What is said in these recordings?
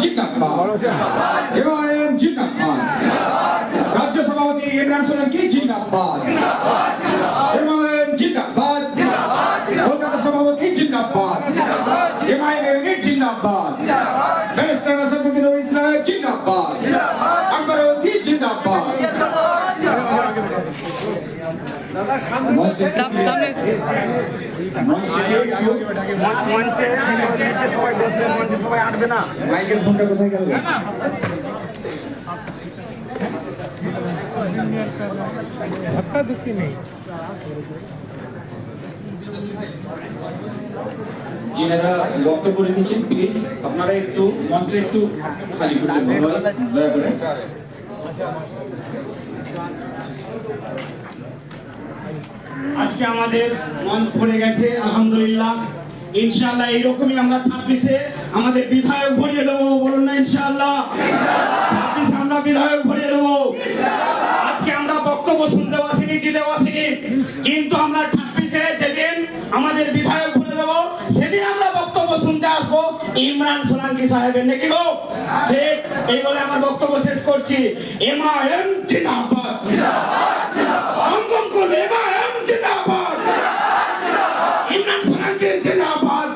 জিন্দাবাদ এমআইএম জিন্দাবাদ রাজ্য সভাপতি ইমরান সোলাঙ্কি জিন্দাবাদ এমআইএম জিন্দাবাদ কলকাতা সভাপতি জিন্দাবাদ এমআইএম ইউনিট জিন্দাবাদ ব্যারিস্টার আসাদুদ্দিন ওয়াইসি সাহেব জিন্দাবাদ আকবর ওসি জিন্দাবাদ সবাই আটবে না মাইকেল ফোনটা কোথায় গেল ধাক্কা ধুক্কি নেই যিনারা বক্তব্য রেখেছেন প্লিজ আপনারা একটু মঞ্চে একটু খালি করতে দয়া করে আজকে আমাদের মঞ্চ ভরে গেছে আলহামদুলিল্লাহ ইনশাআল্লাহ এইরকমই আমরা 26-এ আমাদের বিধায়ক ভরিয়ে দেবো বলুন না ইনশাআল্লাহ 26-এ আমরা বিধায়ক ভরিয়ে দেবো আজকে আমরা বক্তব্য শুনতে আসিনি দিতেও আসিনি কিন্তু আমরা 26-এ যেদিন আমাদের বিধায়ক ভরে দেবো সেদিন আমরা বক্তব্য শুনতে আসবো ইমরান সোলাঙ্কি সাহেবের নাকি গো ঠিক এই বলে আমার বক্তব্য শেষ করছি এমআইএম জিন্দাবাদ অঙ্গম করবে এমআইএম জিন্দাবাদ ইমরান সোলাঙ্কি জিন্দাবাদ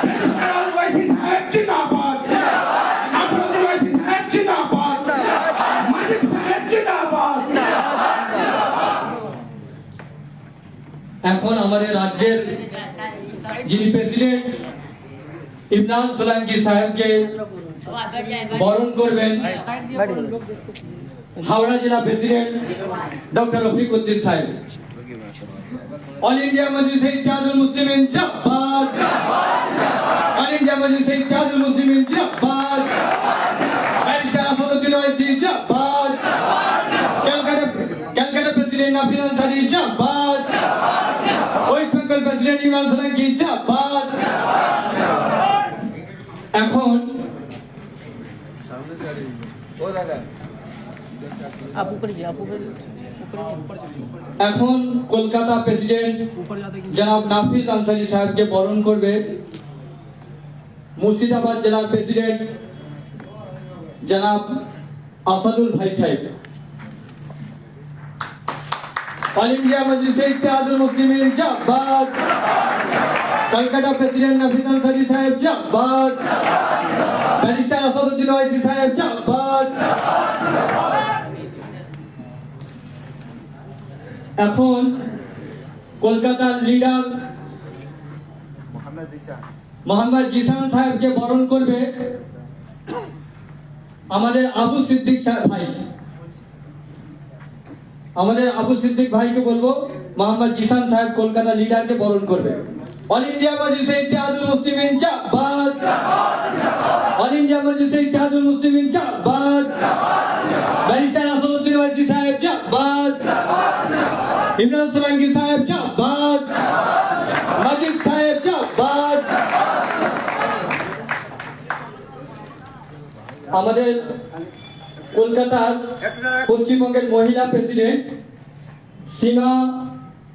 ব্যারিস্টার ওয়াইসি সাহেব জিন্দাবাদ আকবর ওয়াইসি সাহেব জিন্দাবাদ মাজিদ সাহেব জিন্দাবাদ। এখন আমাদের রাজ্যের যিনি প্রেসিডেন্ট ইমরান সোলাঙ্কি সাহেবকে বরণ করবেন হাওড়া জেলা প্রেসিডেন্ট ডক্টর রফিক উদ্দিন সাহেব। অল ইন্ডিয়া মজলিস ইত্তেহাদুল মুসলিমিন জিন্দাবাদ অল ইন্ডিয়া মজলিস ইত্তেহাদুল মুসলিমিন জিন্দাবাদ ব্যারিস্টার আসাদুদ্দিন ওয়াইসি জিন্দাবাদ ক্যালকাটা প্রেসিডেন্ট নাফিস আনসারী জিন্দাবাদ ওয়েস্ট বেঙ্গল প্রেসিডেন্ট ইমরান সোলাঙ্কি জিন্দাবাদ। এখন এখন কলকাতা প্রেসিডেন্ট জনাব নাফিস আনসারী সাহেবকে বরণ করবে মুর্শিদাবাদ জেলার প্রেসিডেন্ট জনাব আসাদুল ভাই সাহেব। অল ইন্ডিয়া মজলিস ইত্তেহাদুল মুসলিমিন জিন্দাবাদ কলকাতা প্রেসিডেন্ট নাফিস আনসারী সাহেব জিন্দাবাদ ব্যারিস্টার আসাদুদ্দিন ওয়াইসি সাহেব জিন্দাবাদ। এখন কলকাতার লিডার মোহাম্মদ জিসান সাহেবকে বরণ করবে আমাদের আবু সিদ্দিক ভাই। আমাদের আবু সিদ্দিক ভাইকে বলবো মোহাম্মদ জিসান সাহেব কলকাতা লিডারকে বরণ করবে। অল ইন্ডিয়া মজলিস ইত্তেহাদুল মুসলিমিন জিন্দাবাদ অল ইন্ডিয়া মজলিস ইত্তেহাদুল মুসলিমিন জিন্দাবাদ ব্যারিস্টার আসাদুদ্দিন ওয়াইসি সাহেব জিন্দাবাদ ইমরান সোলাঙ্কি সাহেব জিন্দাবাদ মাজিদ সাহেব জিন্দাবাদ। আমাদের কলকাতার পশ্চিমবঙ্গের মহিলা প্রেসিডেন্ট সীমা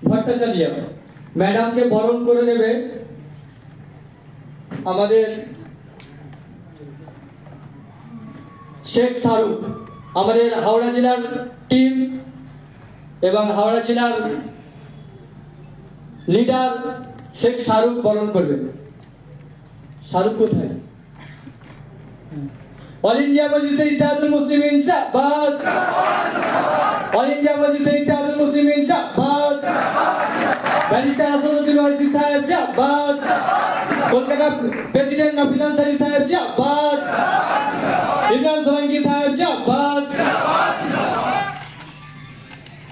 ভট্টাচার্য ম্যাডামকে বরণ করে নেবে আমাদের শেখ শাহরুখ। আমাদের হাওড়া জেলার টিম এবং হাওড়া জেলার লিডার শেখ শাহরুখ বরণ করবে। শাহরুখ কোথায়? অল ইন্ডিয়া মজলিস ইত্তেহাদুল মুসলিমিন জিন্দাবাদ অল ইন্ডিয়া মজলিস ইত্তেহাদুল মুসলিমিন জিন্দাবাদ ব্যারিস্টার আসাদুদ্দিন ওয়াইসি সাহেব জিন্দাবাদ কলকাতা প্রেসিডেন্ট নাফিস আনসারী সাহেব জিন্দাবাদ ইমরান সোলাঙ্কি সাহেব